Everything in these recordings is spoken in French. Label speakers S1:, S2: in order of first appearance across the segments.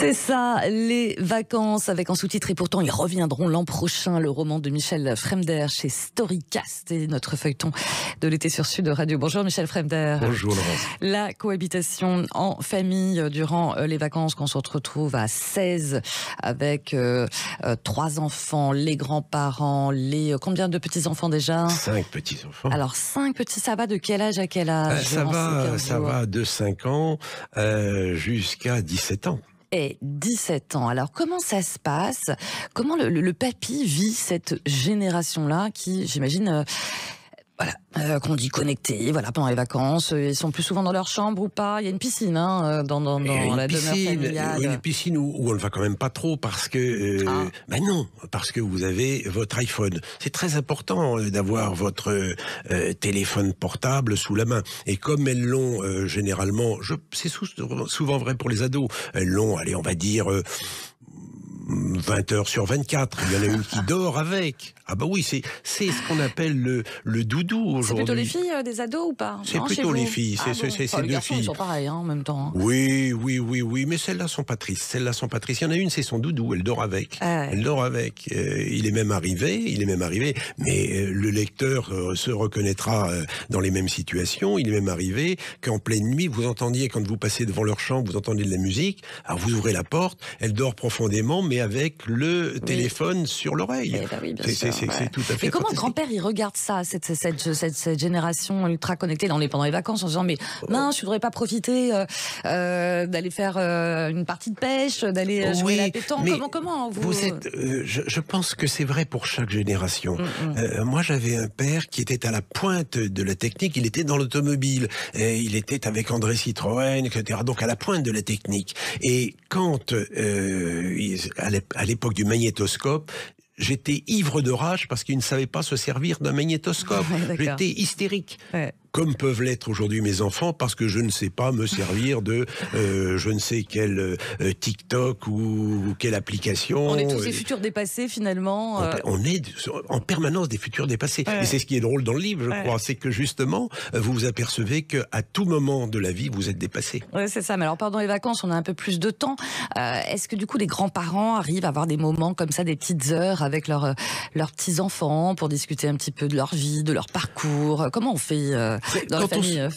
S1: C'est ça, les vacances avec en sous-titre et pourtant ils reviendront l'an prochain, le roman de Michel Fremder chez Storycast et notre feuilleton de l'été sur Sud Radio. Bonjour Michel Fremder.
S2: Bonjour Laurence.
S1: La cohabitation en famille durant les vacances, quand on se retrouve à 16 avec 3 enfants, les grands-parents, combien de petits-enfants déjà?
S2: 5 petits-enfants.
S1: Alors 5 petits, ça va de quel âge à quel âge?
S2: Ça va de 5 ans jusqu'à 17 ans.
S1: Et 17 ans. Alors, comment ça se passe? Comment le papy vit cette génération-là qui, j'imagine, qu'on dit connectée, pendant les vacances, ils sont plus souvent dans leur chambre ou pas? Il y a une piscine, dans la demeure familiale.
S2: Une piscine où on ne va quand même pas trop parce que, non, parce que vous avez votre iPhone. C'est très important d'avoir votre téléphone portable sous la main. Et comme elles l'ont généralement, c'est souvent vrai pour les ados, elles l'ont, allez, on va dire 20 heures sur 24. Il y en a une qui dort avec. Ah bah oui, c'est ce qu'on appelle le doudou aujourd'hui.
S1: C'est plutôt les filles des ados ou pas?
S2: C'est plutôt les filles. C'est deux filles.
S1: Ils sont pareils en même temps.
S2: Oui, mais celles-là sont pas tristes. Il y en a une, c'est son doudou. Elle dort avec. Elle dort avec. Il est même arrivé. Mais le lecteur se reconnaîtra dans les mêmes situations. Il est même arrivé qu'en pleine nuit, vous entendiez, quand vous passez devant leur chambre, vous entendez de la musique. Alors vous ouvrez la porte. Elle dort profondément, mais avec le téléphone sur l'oreille.
S1: Oui, bien sûr.
S2: C'est tout à fait.
S1: Et comment le grand-père il regarde ça, cette génération ultra connectée pendant les vacances, en se disant mais mince, je voudrais pas profiter d'aller faire une partie de pêche, d'aller jouer à la pétanque. Comment vous êtes
S2: je pense que c'est vrai pour chaque génération. Moi, j'avais un père qui était à la pointe de la technique. Il était dans l'automobile. Il était avec André Citroën, etc. Donc à la pointe de la technique. Et quand à l'époque du magnétoscope, j'étais ivre de rage parce qu'il ne savait pas se servir d'un magnétoscope. J'étais hystérique. Comme peuvent l'être aujourd'hui mes enfants, parce que je ne sais pas me servir de je ne sais quel TikTok ou quelle application.
S1: On est tous des futurs dépassés finalement.
S2: On est en permanence des futurs dépassés. Et c'est ce qui est drôle dans le livre, je crois, c'est que justement, vous vous apercevez qu'à tout moment de la vie, vous êtes dépassé.
S1: Oui, c'est ça. Mais alors pendant les vacances, on a un peu plus de temps. Est-ce que du coup, les grands-parents arrivent à avoir des moments comme ça, des petites heures avec leurs petits-enfants pour discuter un petit peu de leur vie, de leur parcours? Comment on fait quand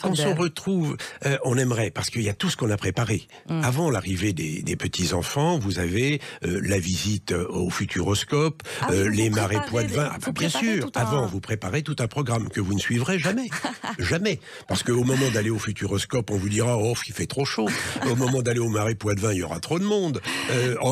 S2: on se retrouve, on aimerait, parce qu'il y a tout ce qu'on a préparé. Avant l'arrivée des petits-enfants, vous avez la visite au Futuroscope, les marais Poitevin. Bien sûr, avant, vous préparez tout un programme que vous ne suivrez jamais. Jamais. Parce qu'au moment d'aller au Futuroscope, on vous dira « Oh, il fait trop chaud ». Au moment d'aller au marais Poitevin, il y aura trop de monde.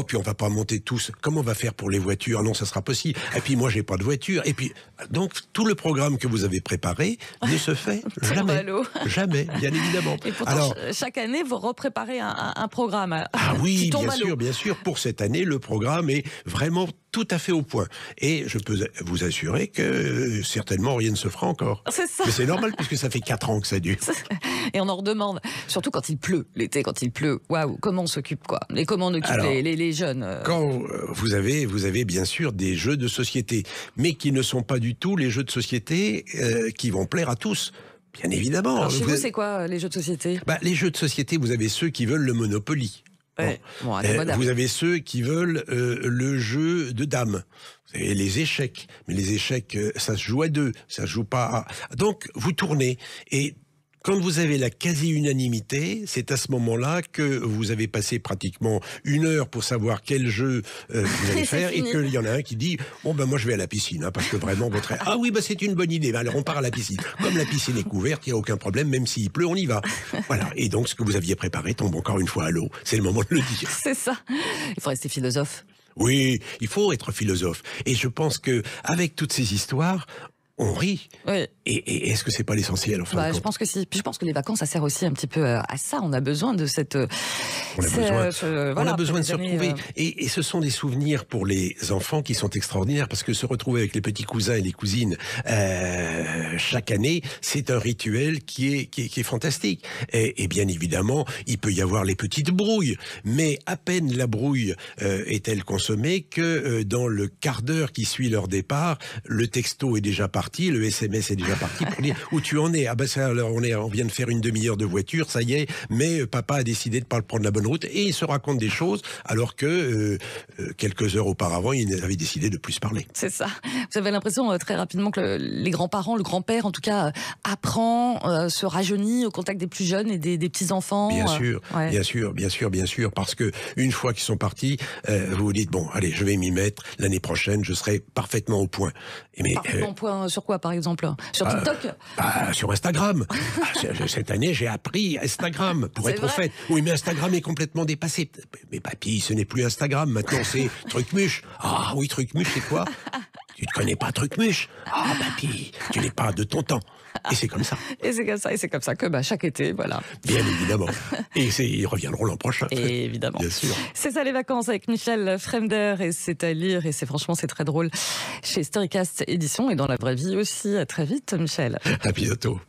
S2: Puis on va pas monter tous. Comment on va faire pour les voitures? Non, ça sera possible. Et puis moi, j'ai pas de voiture. Et puis, donc, tout le programme que vous avez préparé ne se fait jamais. Jamais, bien évidemment.
S1: Et pourtant, alors, chaque année, vous repréparez un programme.
S2: Oui, bien sûr. Pour cette année, le programme est vraiment tout à fait au point. Et je peux vous assurer que certainement rien ne se fera encore.
S1: C'est ça.
S2: Mais c'est normal puisque ça fait 4 ans que ça dure.
S1: Et on en redemande. Surtout quand il pleut, l'été, quand il pleut. Waouh, comment on s'occupe, quoi? Et comment on occupe les jeunes
S2: Quand vous avez bien sûr des jeux de société, mais qui ne sont pas du tout les jeux de société qui vont plaire à tous. Bien évidemment.
S1: Alors chez vous, c'est quoi les jeux de société?
S2: Les jeux de société, vous avez ceux qui veulent le Monopoly. Vous avez ceux qui veulent le jeu de dames. Vous avez les échecs. Mais les échecs, ça se joue à 2. Ça se joue pas à... Donc, vous tournez. Et quand vous avez la quasi-unanimité, c'est à ce moment-là que vous avez passé pratiquement 1 heure pour savoir quel jeu vous allez faire et qu'il y en a un qui dit « Bon, moi je vais à la piscine, parce que vraiment votre... » Ah oui, c'est une bonne idée. Alors on part à la piscine. Comme la piscine est couverte, il n'y a aucun problème, même s'il pleut, on y va. Voilà. Et donc ce que vous aviez préparé tombe encore une fois à l'eau. C'est le moment de le dire.
S1: C'est ça. Il faut rester philosophe.
S2: Oui, il faut être philosophe. Et je pense que avec toutes ces histoires, on rit.
S1: Oui.
S2: Et est-ce que c'est pas l'essentiel, enfin?
S1: Je pense que si. Puis je pense que les vacances, ça sert aussi un petit peu à ça. On a besoin de cette...
S2: On a besoin de se retrouver. Et ce sont des souvenirs pour les enfants qui sont extraordinaires, parce que se retrouver avec les petits cousins et les cousines chaque année, c'est un rituel qui est fantastique. Et bien évidemment, il peut y avoir les petites brouilles, mais à peine la brouille est-elle consommée que dans le quart d'heure qui suit leur départ, le texto est déjà parti. parti, le SMS est déjà parti pour dire où tu en es. Ah ben ça, alors on vient de faire une demi-heure de voiture, ça y est, mais papa a décidé de pas prendre la bonne route et il se raconte des choses alors que quelques heures auparavant, il avait décidé de plus parler.
S1: C'est ça. Vous avez l'impression très rapidement que les grands-parents, le grand-père en tout cas, apprend, se rajeunit au contact des plus jeunes et des petits-enfants.
S2: Bien sûr, parce que une fois qu'ils sont partis, vous vous dites, bon, allez, je vais m'y mettre, l'année prochaine, je serai parfaitement au point.
S1: Parfaitement au point sur quoi, par exemple? Sur TikTok?
S2: Sur Instagram. Cette année, j'ai appris Instagram, pour être au fait. Oui, mais Instagram est complètement dépassé. Mais papy, ce n'est plus Instagram, maintenant c'est Trucmuche. Ah oui, Trucmuche, c'est quoi? Tu ne connais pas Trucmuche? Ah papy, tu n'es pas de ton temps. Et c'est comme ça.
S1: Et c'est comme ça que chaque été, voilà.
S2: Bien évidemment. Et ils reviendront l'an prochain.
S1: Et évidemment.
S2: Bien sûr.
S1: C'est ça les vacances avec Michel Fremder et c'est à lire et franchement c'est très drôle chez Storycast Édition et dans la vraie vie aussi. À très vite Michel.
S2: À bientôt.